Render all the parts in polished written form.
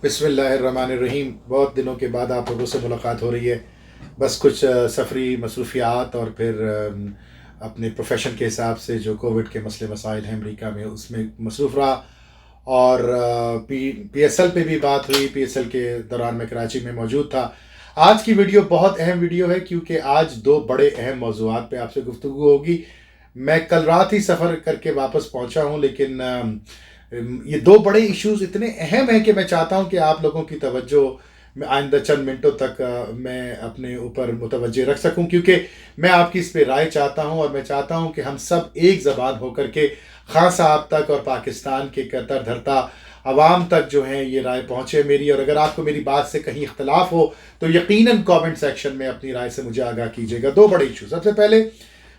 بسم اللہ الرحمن الرحیم. بہت دنوں کے بعد آپ لوگوں سے ملاقات ہو رہی ہے. بس کچھ سفری مصروفیات اور پھر اپنے پروفیشن کے حساب سے جو کووڈ کے مسئلے مسائل ہیں امریکہ میں اس میں مصروف رہا. اور پی ایس ایل پہ بھی بات ہوئی. پی ایس ایل کے دوران میں کراچی میں موجود تھا. آج کی ویڈیو بہت اہم ویڈیو ہے کیونکہ آج دو بڑے اہم موضوعات پہ آپ سے گفتگو ہوگی. میں کل رات ہی سفر کر کے واپس پہنچا ہوں لیکن یہ دو بڑے ایشوز اتنے اہم ہیں کہ میں چاہتا ہوں کہ آپ لوگوں کی توجہ میں آئندہ چند منٹوں تک میں اپنے اوپر متوجہ رکھ سکوں کیونکہ میں آپ کی اس پہ رائے چاہتا ہوں اور میں چاہتا ہوں کہ ہم سب ایک زبان ہو کر کے خان صاحب تک اور پاکستان کے کرتر دھرتا عوام تک جو ہیں یہ رائے پہنچے میری. اور اگر آپ کو میری بات سے کہیں اختلاف ہو تو یقیناً کامنٹ سیکشن میں اپنی رائے سے مجھے آگاہ کیجیے گا. دو بڑے ایشو. سب سے پہلے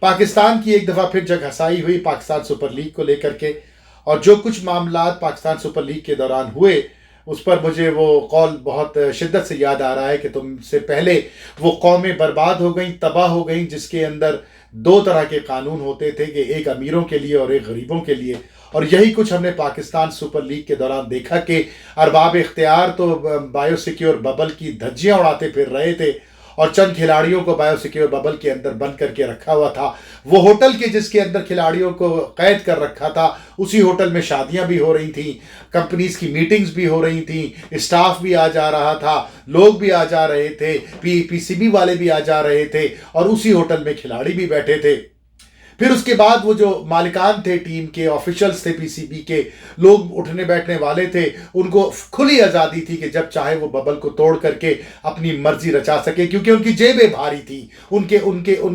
پاکستان کی ایک دفعہ پھر جگ ہسائی ہوئی پاکستان سپر لیگ کو لے کر کے, اور جو کچھ معاملات پاکستان سپر لیگ کے دوران ہوئے اس پر مجھے وہ قول بہت شدت سے یاد آ رہا ہے کہ تم سے پہلے وہ قومیں برباد ہو گئیں, تباہ ہو گئیں, جس کے اندر دو طرح کے قانون ہوتے تھے کہ ایک امیروں کے لیے اور ایک غریبوں کے لیے. اور یہی کچھ ہم نے پاکستان سپر لیگ کے دوران دیکھا کہ ارباب اختیار تو بایو سیکیور ببل کی دھجیاں اڑاتے پھر رہے تھے اور چند کھلاڑیوں کو بایو سیکیور ببل کے اندر بند کر کے رکھا ہوا تھا. وہ ہوٹل کے جس کے اندر کھلاڑیوں کو قید کر رکھا تھا اسی ہوٹل میں شادیاں بھی ہو رہی تھیں, کمپنیز کی میٹنگز بھی ہو رہی تھیں, اسٹاف بھی آ جا رہا تھا, لوگ بھی آ جا رہے تھے, پی سی بی والے بھی آ جا رہے تھے اور اسی ہوٹل میں کھلاڑی بھی بیٹھے تھے. پھر اس کے بعد وہ جو مالکان تھے ٹیم کے, آفیشلز تھے پی سی بی کے, لوگ اٹھنے بیٹھنے والے تھے, ان کو کھلی آزادی تھی کہ جب چاہے وہ ببل کو توڑ کر کے اپنی مرضی رچا سکے کیونکہ ان کی جیبیں بھاری تھی, ان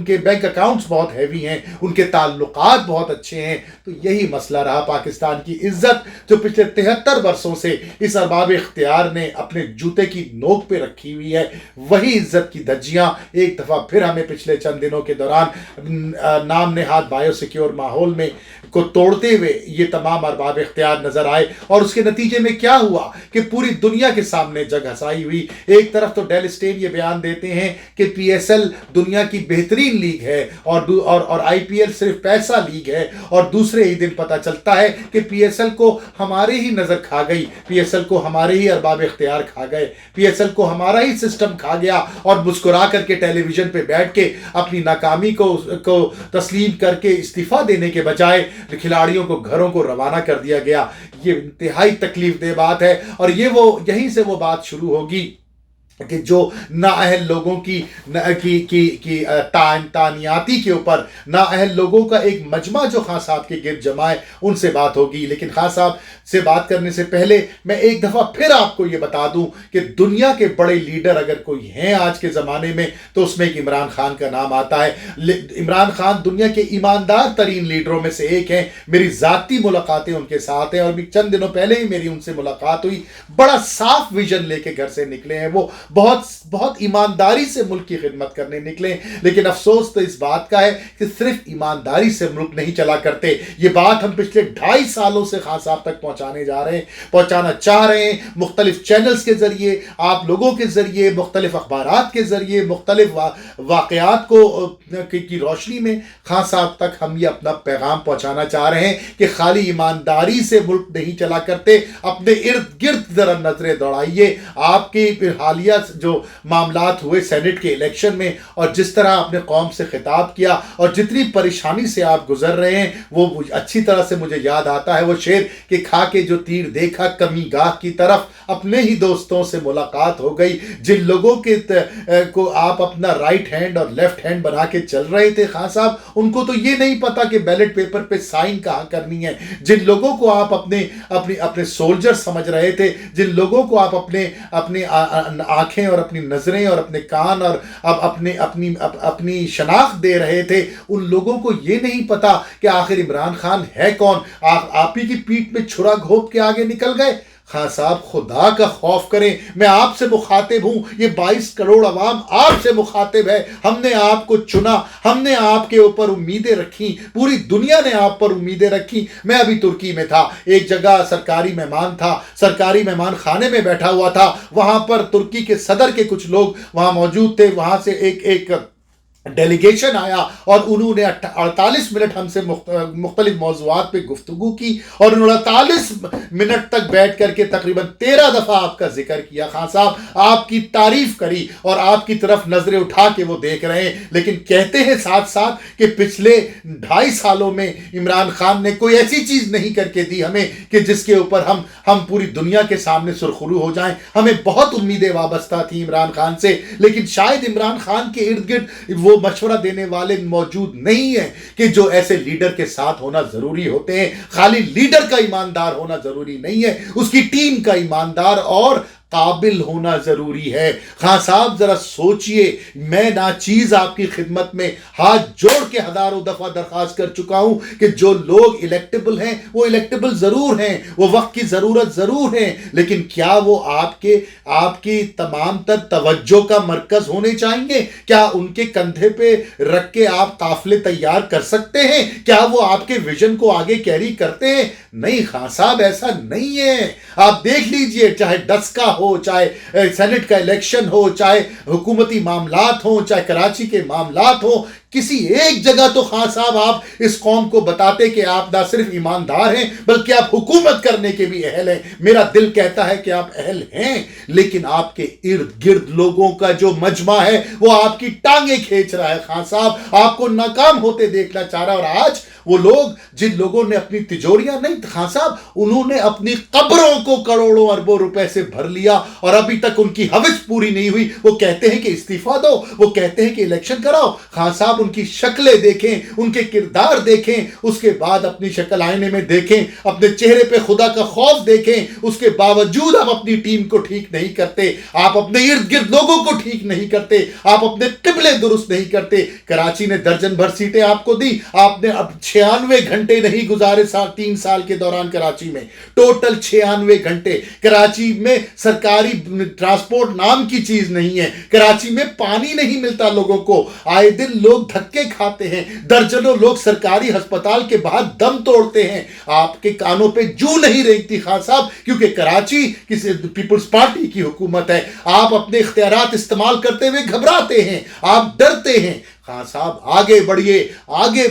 کے بینک اکاؤنٹس بہت ہیوی ہیں, ان کے تعلقات بہت اچھے ہیں. تو یہی مسئلہ رہا. پاکستان کی عزت جو پچھلے 73 برسوں سے اس ارباب اختیار نے اپنے جوتے کی نوک پہ رکھی ہوئی ہے, وہی عزت کی دھجیاں ایک دفعہ پھر ہمیں پچھلے چند دنوں کے دوران نام نے بایو سیکیور ماحول میں کو توڑتے ہوئے یہ تمام ارباب اختیار نظر آئے. اور اس کے نتیجے میں کیا ہوا کہ پوری دنیا کے سامنے جگ ہسائی ہوئی. ایک طرف تو ڈیل اسٹین یہ بیان دیتے ہیں کہ پی ایس ایل دنیا کی بہترین لیگ ہے اور آئی پی ایل صرف پیسہ لیگ ہے, اور دوسرے ہی دن پتہ چلتا ہے کہ پی ایس ایل کو ہمارے ہی نظر کھا گئی, پی ایس ایل کو ہمارے ہی ارباب اختیار کھا گئے, پی ایس ایل کو ہمارا ہی سسٹم کھا گیا اور مسکرا کر کے ٹیلی ویژن پہ بیٹھ کے اپنی ناکامی کو تسلیم کر کے استعفیٰ دینے کے بجائے کھلاڑیوں کو گھروں کو روانہ کر دیا گیا. یہ انتہائی تکلیف دہ بات ہے اور یہیں سے وہ بات شروع ہوگی کہ جو نااہل لوگوں کی تعنیاتی کے اوپر نااہل لوگوں کا ایک مجمع جو خان صاحب کے گرد جمع ہے ان سے بات ہوگی. لیکن خان صاحب سے بات کرنے سے پہلے میں ایک دفعہ پھر آپ کو یہ بتا دوں کہ دنیا کے بڑے لیڈر اگر کوئی ہیں آج کے زمانے میں تو اس میں ایک عمران خان کا نام آتا ہے. عمران خان دنیا کے ایماندار ترین لیڈروں میں سے ایک ہیں. میری ذاتی ملاقاتیں ان کے ساتھ ہیں اور بھی چند دنوں پہلے ہی میری ان سے ملاقات ہوئی. بڑا صاف ویژن لے کے گھر سے نکلے ہیں, وہ بہت ایمانداری سے ملک کی خدمت کرنے نکلے. لیکن افسوس تو اس بات کا ہے کہ صرف ایمانداری سے ملک نہیں چلا کرتے. یہ بات ہم پچھلے 2.5 سالوں سے خان صاحب تک پہنچانا چاہ رہے ہیں, مختلف چینلز کے ذریعے, آپ لوگوں کے ذریعے, مختلف اخبارات کے ذریعے, مختلف واقعات کی روشنی میں خان صاحب تک ہم یہ اپنا پیغام پہنچانا چاہ رہے ہیں کہ خالی ایمانداری سے ملک نہیں چلا کرتے. اپنے ارد گرد ذرا نظریں دوڑائیے. آپ کی حالیہ جو معاملات ہوئے سینٹ کے الیکشن میں اور جس طرح اپنے قوم سے خطاب کیا اور جتنی پریشانی سے آپ گزر رہے ہیں وہ اچھی طرح سے مجھے یاد آتا ہے وہ شعر کہ کھا کے جو تیر دیکھا کمی گاہ کی طرف, اپنے ہی دوستوں سے ملاقات ہو گئی. جن لوگوں کو آپ اپنا رائٹ ہینڈ اور لیفٹ ہینڈ بنا کے چل رہے تھے خان صاحب, ان کو تو یہ نہیں پتا کہ بیلٹ پیپر پہ سائن کہاں کرنی ہے. جن لوگوں کو آپ اپنے سولجر سمجھ رہے تھے, جن لوگوں کو آپ اپنے آنکھیں اور اپنی نظریں اور اپنے کان اور اپنی شناخت دے رہے تھے, ان لوگوں کو یہ نہیں پتا کہ آخر عمران خان ہے کون. آپ ہی کی پیٹھ میں چھرا گھوپ کے آگے نکل گئے. خان صاحب خدا کا خوف کریں, میں آپ سے مخاطب ہوں, یہ 22 کروڑ عوام آپ سے مخاطب ہے. ہم نے آپ کو چنا, ہم نے آپ کے اوپر امیدیں رکھی, پوری دنیا نے آپ پر امیدیں رکھی. میں ابھی ترکی میں تھا, ایک جگہ سرکاری مہمان تھا, سرکاری مہمان خانے میں بیٹھا ہوا تھا, وہاں پر ترکی کے صدر کے کچھ لوگ وہاں موجود تھے. وہاں سے ایک ڈیلیگیشن آیا اور انہوں نے 48 منٹ ہم سے مختلف موضوعات پہ گفتگو کی، اور انہوں نے 48 منٹ تک بیٹھ کر کے تقریباً 13 دفعہ آپ کا ذکر کیا۔ خان صاحب آپ کی تعریف کری اور آپ کی طرف نظریں اٹھا کے وہ دیکھ رہے ہیں، لیکن کہتے ہیں ساتھ ساتھ کہ پچھلے 2.5 سالوں میں عمران خان نے کوئی ایسی چیز نہیں کر کے دی ہمیں کہ جس کے اوپر ہم پوری دنیا کے سامنے سرخرو ہو جائیں۔ ہمیں بہت امیدیں وابستہ تھیں عمران خان سے، لیکن شاید عمران خان کے ارد گرد وہ مشورہ دینے والے موجود نہیں ہیں کہ جو ایسے لیڈر کے ساتھ ہونا ضروری ہوتے ہیں۔ خالی لیڈر کا ایماندار ہونا ضروری نہیں ہے، اس کی ٹیم کا ایماندار اور قابل ہونا ضروری ہے۔ خان صاحب ذرا سوچئے، میں ناچیز آپ کی خدمت میں ہاتھ جوڑ کے ہزاروں دفعہ درخواست کر چکا ہوں کہ جو لوگ الیکٹیبل ہیں وہ الیکٹیبل ضرور ہیں، وہ وقت کی ضرورت ضرور ہیں، لیکن کیا وہ آپ کی تمام تر توجہ کا مرکز ہونے چاہیں گے؟ کیا ان کے کندھے پہ رکھ کے آپ قافلے تیار کر سکتے ہیں؟ کیا وہ آپ کے ویژن کو آگے کیری کرتے ہیں؟ نہیں خان صاحب، ایسا نہیں ہے۔ آپ دیکھ لیجئے، چاہے ڈسکا ہو، چاہے سینٹ کا الیکشن ہو، چاہے حکومتی معاملات ہوں، چاہے کراچی کے معاملات ہوں، کسی ایک جگہ تو خان صاحب آپ اس قوم کو بتاتے کہ آپ نہ صرف ایماندار ہیں بلکہ آپ حکومت کرنے کے بھی اہل ہیں۔ میرا دل کہتا ہے کہ آپ اہل ہیں، لیکن آپ کے ارد گرد لوگوں کا جو مجمع ہے وہ آپ کی ٹانگیں کھینچ رہا ہے۔ خان صاحب آپ کو ناکام ہوتے دیکھنا چاہ رہا ہے، اور آج وہ لوگ جن لوگوں نے اپنی تجوریاں نہیں، خان صاحب انہوں نے اپنی قبروں کو کروڑوں اربوں روپے سے بھر لیا اور ابھی تک ان کی حوث پوری نہیں ہوئی، وہ کہتے ہیں کہ استعفیٰ دو، وہ کہتے ہیں کہ الیکشن کراؤ۔ خان صاحب ان کی شکلیں دیکھیں، ان کے کردار دیکھیں، اس کے بعد اپنی شکل آئینے میں دیکھیں، اپنے چہرے پہ خدا کا خوف دیکھیں، اس کے باوجود آپ اپنی ٹیم کو ٹھیک نہیں کرتے، آپ اپنے ارد گرد لوگوں کو ٹھیک نہیں کرتے، آپ اپنے قبلے درست نہیں کرتے۔ کراچی نے درجن بھر سیٹیں آپ کو دی، آپ نے اب 96 گھنٹے نہیں گزارے 3 سال کے دوران کراچی میں، ٹوٹل 96 گھنٹے۔ کراچی میں سرکاری ٹرانسپورٹ نام کی چیز نہیں ہے، کراچی میں پانی نہیں ملتا لوگوں کو، آئے دن لوگ دھکے کھاتے ہیں، درجنوں لوگ سرکاری ہسپتال کے باہر دم توڑتے ہیں۔ آپ کے کانوں پہ جو نہیں رینگتی خان صاحب، کیونکہ کراچی کسی پیپلز پارٹی کی حکومت ہے۔ آپ اپنے اختیارات استعمال کرتے ہوئے گھبراتے ہیں، آپ ڈرتے ہیں۔ خان صاحب آگے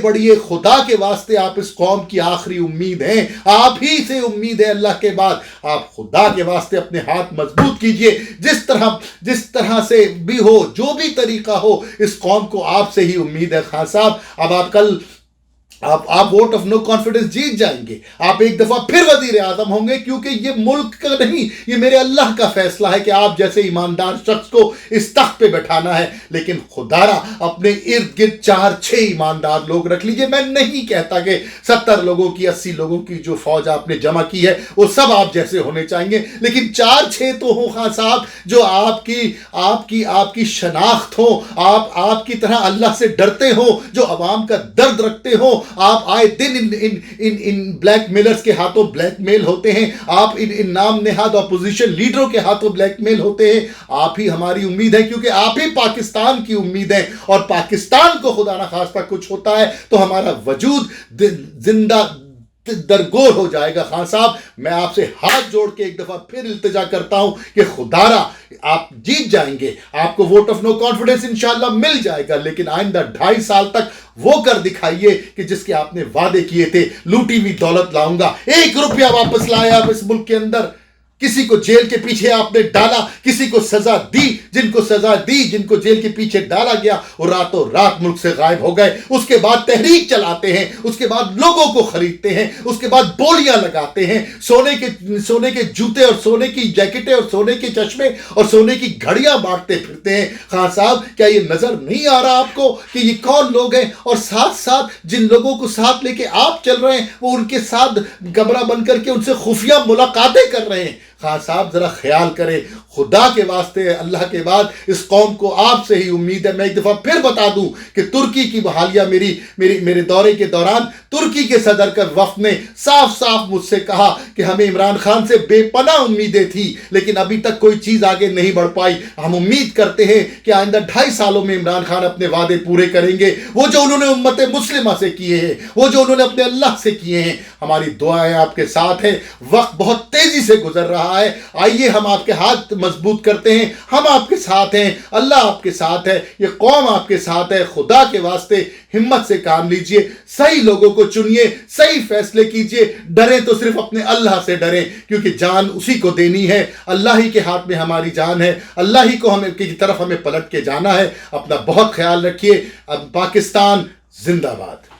بڑھئے، خدا کے واسطے آپ اس قوم کی آخری امید ہیں، آپ ہی سے امید ہے اللہ کے بعد۔ آپ خدا کے واسطے اپنے ہاتھ مضبوط کیجئے، جس طرح سے بھی ہو، جو بھی طریقہ ہو، اس قوم کو آپ سے ہی امید ہے۔ خان صاحب اب آپ ووٹ آف نو کانفیڈنس جیت جائیں گے، آپ ایک دفعہ پھر وزیر اعظم ہوں گے، کیونکہ یہ ملک کا نہیں، یہ میرے اللہ کا فیصلہ ہے کہ آپ جیسے ایماندار شخص کو اس تخت پہ بٹھانا ہے۔ لیکن خدا را اپنے ارد گرد 4-6 ایماندار لوگ رکھ لیجئے۔ میں نہیں کہتا کہ 70 لوگوں کی 80 لوگوں کی جو فوج آپ نے جمع کی ہے وہ سب آپ جیسے ہونے چاہیں گے، لیکن 4-6 تو ہوں خان صاحب جو آپ کی شناخت ہو، آپ کی طرح اللہ سے ڈرتے ہوں، جو عوام کا درد رکھتے ہوں۔ آپ آئے دن ان بلیک میلرز کے ہاتھوں بلیک میل ہوتے ہیں، آپ ان نام نہاد اپوزیشن لیڈروں کے ہاتھوں بلیک میل ہوتے ہیں۔ آپ ہی ہماری امید ہے، کیونکہ آپ ہی پاکستان کی امید ہیں، اور پاکستان کو خدا نہ خواستہ کچھ ہوتا ہے تو ہمارا وجود زندہ درگور ہو جائے گا۔ خان صاحب میں آپ سے ہاتھ جوڑ کے ایک دفعہ پھر التجا کرتا ہوں کہ خدا را آپ جیت جائیں گے، آپ کو ووٹ آف نو کانفیڈنس انشاءاللہ مل جائے گا، لیکن آئندہ 2.5 سال تک وہ کر دکھائیے کہ جس کے آپ نے وعدے کیے تھے۔ لوٹی ہوئی دولت لاؤں گا، 1 روپیہ واپس لائے آپ اس ملک کے اندر، کسی کو جیل کے پیچھے آپ نے ڈالا، کسی کو سزا دی، جن کو جیل کے پیچھے ڈالا گیا وہ راتوں رات ملک سے غائب ہو گئے۔ اس کے بعد تحریک چلاتے ہیں، اس کے بعد لوگوں کو خریدتے ہیں، اس کے بعد بولیاں لگاتے ہیں، سونے کے جوتے اور سونے کی جیکٹیں اور سونے کے چشمے اور سونے کی گھڑیاں بانٹتے پھرتے ہیں۔ خان صاحب کیا یہ نظر نہیں آ رہا آپ کو کہ یہ کون لوگ ہیں؟ اور ساتھ جن لوگوں کو ساتھ لے کے آپ چل رہے ہیں وہ ان کے ساتھ گمراہ بن کر کے ان سے خفیہ ملاقاتیں کر رہے ہیں۔ خان صاحب ذرا خیال کریں، خدا کے واسطے اللہ کے بعد اس قوم کو آپ سے ہی امید ہے۔ میں ایک دفعہ پھر بتا دوں کہ ترکی کی بحالیہ میرے دورے کے دوران ترکی کے صدر کا وفد نے صاف مجھ سے کہا کہ ہمیں عمران خان سے بے پناہ امیدیں تھی، لیکن ابھی تک کوئی چیز آگے نہیں بڑھ پائی۔ ہم امید کرتے ہیں کہ آئندہ 2.5 سالوں میں عمران خان اپنے وعدے پورے کریں گے، وہ جو انہوں نے امت مسلمہ سے کیے ہیں، وہ جو انہوں نے اپنے اللہ سے کیے ہیں۔ ہماری دعائیں آپ کے ساتھ ہیں، وقت بہت تیزی سے گزر رہا ہے، آئیے ہم آپ کے ہاتھ مضبوط کرتے ہیں. ہم آپ کے ساتھ ہیں, اللہ آپ کے ساتھ ہے, یہ قوم آپ کے ساتھ ہے. خدا کے واسطے ہمت سے کام لیجئے, صحیح لوگوں کو چنیے, صحیح فیصلے کیجئے. ڈریں تو صرف اپنے اللہ سے ڈریں, کیونکہ جان اسی کو دینی ہے. اللہ ہی کے ہاتھ میں ہماری جان ہے, اللہ ہی کو کی طرف ہمیں پلٹ کے جانا ہے. اپنا بہت خیال رکھیے. اب پاکستان زندہ باد.